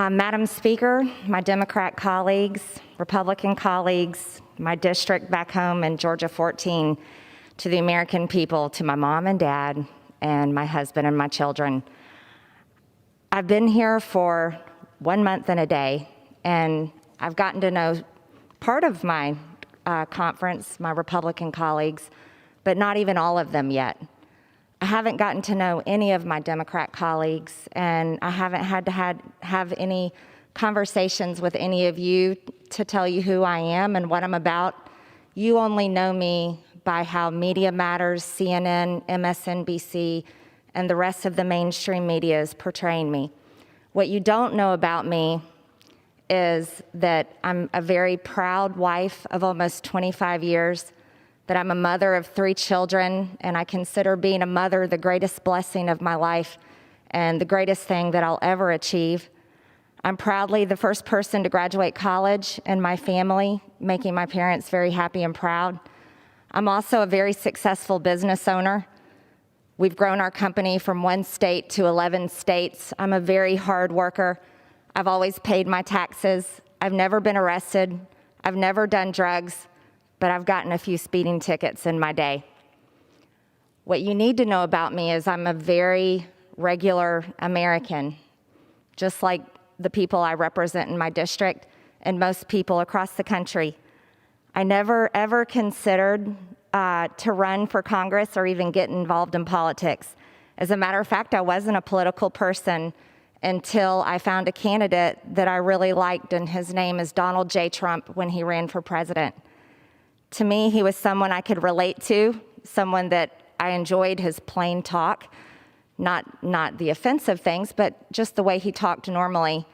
Madam Speaker, my Democrat colleagues, Republican colleagues, my district back home in Georgia 14, to the American people, to my mom and dad, and my husband and my children. I've been here for 1 month and a day, and I've gotten to know part of my conference, my Republican colleagues, but not even all of them yet. I haven't gotten to know any of my Democrat colleagues, and I haven't had to have any conversations with any of you to tell you who I am and what I'm about. You only know me by how Media Matters, CNN, MSNBC, and the rest of the mainstream media is portraying me. What you don't know about me is that I'm a very proud wife of almost 25 years, that I'm a mother of 3 children, and I consider being a mother the greatest blessing of my life and the greatest thing that I'll ever achieve. I'm proudly the first person to graduate college in my family, making my parents very happy and proud. I'm also a very successful business owner. We've grown our company from 1 state to 11 states. I'm a very hard worker. I've always paid my taxes. I've never been arrested. I've never done drugs, but I've gotten a few speeding tickets in my day. What you need to know about me is I'm a very regular American, just like the people I represent in my district and most people across the country. I never ever considered to run for Congress or even get involved in politics. As a matter of fact, I wasn't a political person until I found a candidate that I really liked, and his name is Donald J. Trump when he ran for president. To me, he was someone I could relate to, someone that I enjoyed his plain talk, not the offensive things, but just the way he talked normally.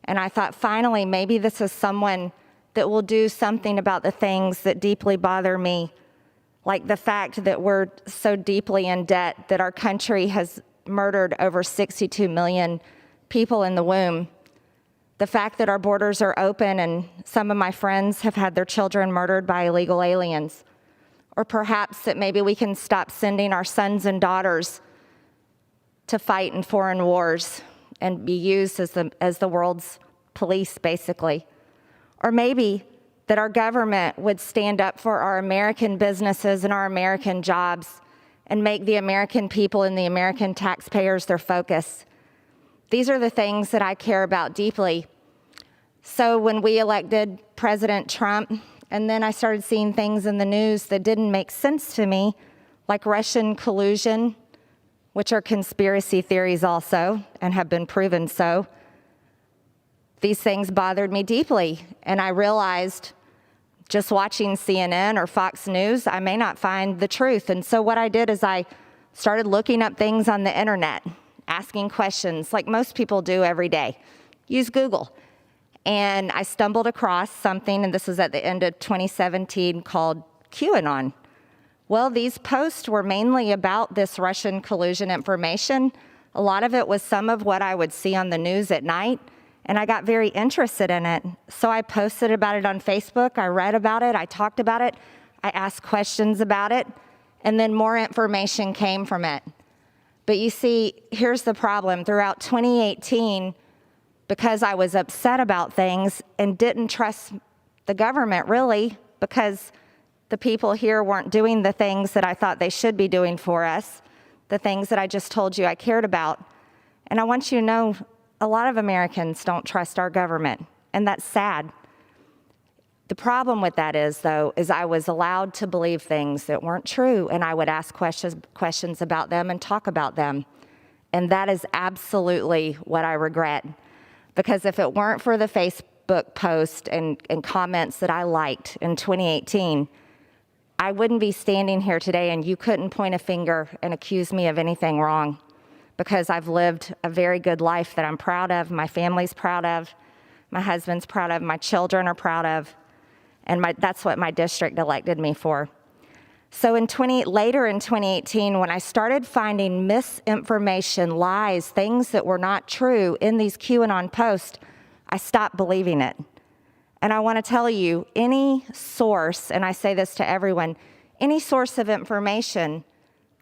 And I thought, finally, maybe this is someone that will do something about the things that deeply bother me, like the fact that we're so deeply in debt that our country has murdered over 62 million people in the womb. The fact that our borders are open and some of my friends have had their children murdered by illegal aliens. Or perhaps that maybe we can stop sending our sons and daughters to fight in foreign wars and be used as the world's police, basically. Or maybe that our government would stand up for our American businesses and our American jobs and make the American people and the American taxpayers their focus. These are the things that I care about deeply. So when we elected President Trump, and then I started seeing things in the news that didn't make sense to me, like Russian collusion, which are conspiracy theories also, and have been proven so. These things bothered me deeply, and I realized just watching CNN or Fox News, I may not find the truth. And so what I did is I started looking up things on the internet, asking questions like most people do every day. Use Google. And I stumbled across something, and this was at the end of 2017, called QAnon. Well, these posts were mainly about this Russian collusion information. A lot of it was some of what I would see on the news at night, and I got very interested in it. So I posted about it on Facebook, I read about it, I talked about it, I asked questions about it, and then more information came from it. But you see, here's the problem. Throughout 2018, because I was upset about things and didn't trust the government, really, because the people here weren't doing the things that I thought they should be doing for us, the things that I just told you I cared about. And I want you to know, a lot of Americans don't trust our government, and that's sad. The problem with that is, though, is I was allowed to believe things that weren't true, and I would ask questions about them and talk about them. And that is absolutely what I regret. Because if it weren't for the Facebook post and comments that I liked in 2018, I wouldn't be standing here today, and you couldn't point a finger and accuse me of anything wrong, because I've lived a very good life that I'm proud of, my family's proud of, my husband's proud of, my children are proud of, and that's what my district elected me for. So later in 2018, when I started finding misinformation, lies, things that were not true in these QAnon posts, I stopped believing it. And I want to tell you, any source, and I say this to everyone, any source of information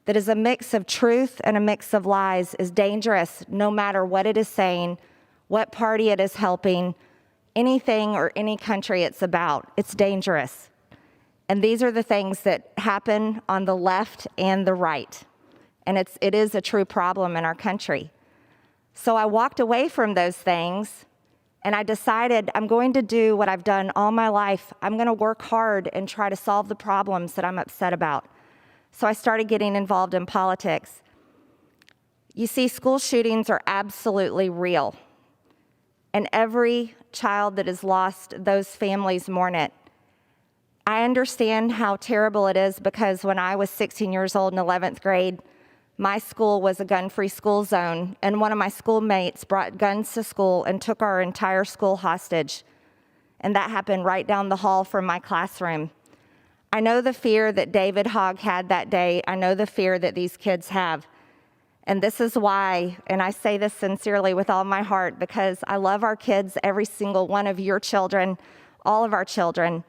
that is a mix of truth and a mix of lies is dangerous, no matter what it is saying, what party it is helping, anything or any country it's about. It's dangerous. And these are the things that happen on the left and the right. And it is a true problem in our country. So I walked away from those things, and I decided I'm going to do what I've done all my life. I'm going to work hard and try to solve the problems that I'm upset about. So I started getting involved in politics. You see, school shootings are absolutely real. And every child that is lost, those families mourn it. I understand how terrible it is because when I was 16 years old in 11th grade, my school was a gun-free school zone, and one of my schoolmates brought guns to school and took our entire school hostage. And that happened right down the hall from my classroom. I know the fear that David Hogg had that day. I know the fear that these kids have. And this is why, and I say this sincerely with all my heart, because I love our kids, every single one of your children, all of our children.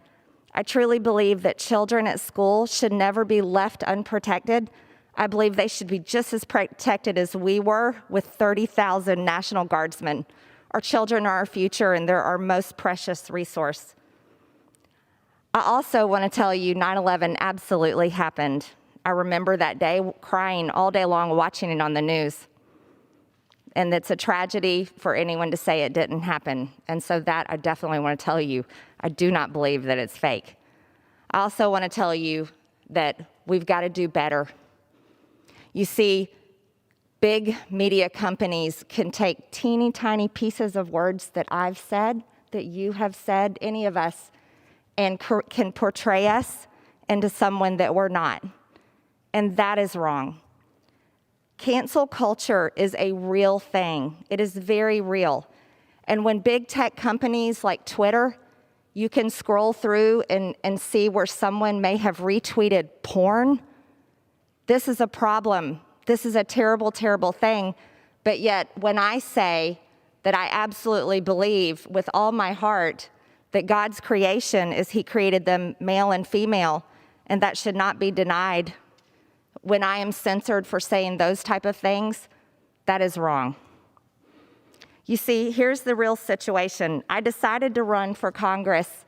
I truly believe that children at school should never be left unprotected. I believe they should be just as protected as we were with 30,000 National Guardsmen. Our children are our future, and they're our most precious resource. I also want to tell you 9/11 absolutely happened. I remember that day crying all day long watching it on the news. And it's a tragedy for anyone to say it didn't happen. And so that I definitely want to tell you, I do not believe that it's fake. I also want to tell you that we've got to do better. You see, big media companies can take teeny tiny pieces of words that I've said, that you have said, any of us, and can portray us into someone that we're not. And that is wrong. Cancel culture is a real thing. It is very real. And when big tech companies like Twitter, you can scroll through and see where someone may have retweeted porn. This is a problem. This is a terrible, terrible thing. But yet, when I say that I absolutely believe with all my heart that God's creation is He created them male and female, and that should not be denied, when I am censored for saying those type of things, that is wrong. You see, here's the real situation. I decided to run for Congress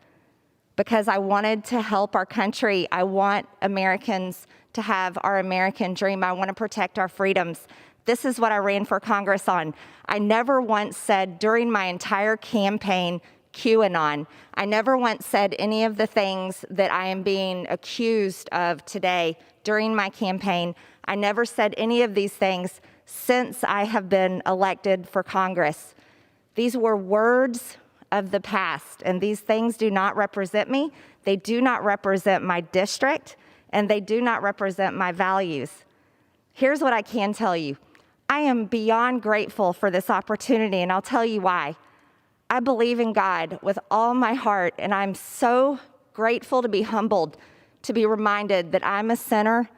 because I wanted to help our country. I want Americans to have our American dream. I want to protect our freedoms. This is what I ran for Congress on. I never once said during my entire campaign, QAnon. I never once said any of the things that I am being accused of today during my campaign. I never said any of these things since I have been elected for Congress. These were words of the past, and these things do not represent me. They do not represent my district, and they do not represent my values. Here's what I can tell you. I am beyond grateful for this opportunity, and I'll tell you why. I believe in God with all my heart, and I'm so grateful to be humbled, to be reminded that I'm a sinner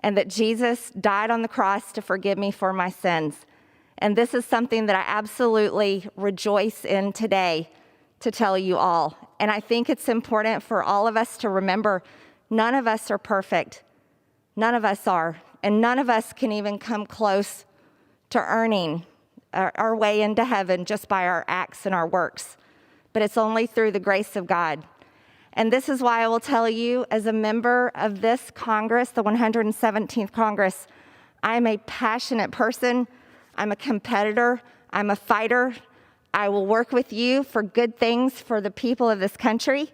and that Jesus died on the cross to forgive me for my sins. And this is something that I absolutely rejoice in today to tell you all. And I think it's important for all of us to remember none of us are perfect. None of us are. And none of us can even come close to earning our way into heaven just by our acts and our works. But it's only through the grace of God. And this is why I will tell you, as a member of this Congress, the 117th Congress, I am a passionate person. I'm a competitor. I'm a fighter. I will work with you for good things for the people of this country.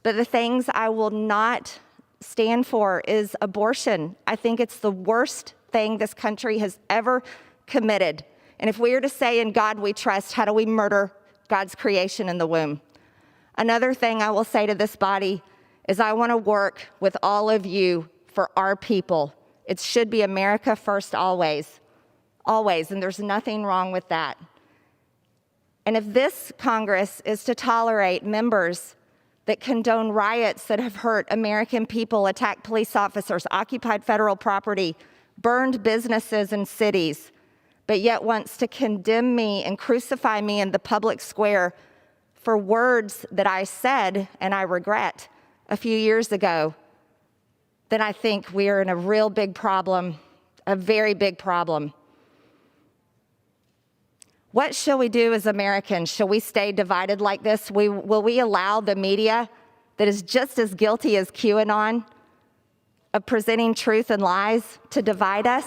But the things I will not stand for is abortion. I think it's the worst thing this country has ever committed. And if we are to say in God we trust, how do we murder God's creation in the womb? Another thing I will say to this body is I want to work with all of you for our people. It should be America first always, always, and there's nothing wrong with that. And if this Congress is to tolerate members that condone riots that have hurt American people, attacked police officers, occupied federal property, burned businesses and cities, but yet wants to condemn me and crucify me in the public square for words that I said and I regret a few years ago, then I think we are in a real big problem, a very big problem. What shall we do as Americans? Shall we stay divided like this? Will we allow the media that is just as guilty as QAnon of presenting truth and lies to divide us?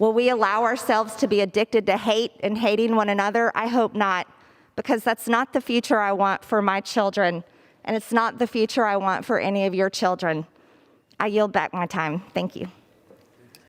Will we allow ourselves to be addicted to hate and hating one another? I hope not, because that's not the future I want for my children, and it's not the future I want for any of your children. I yield back my time. Thank you.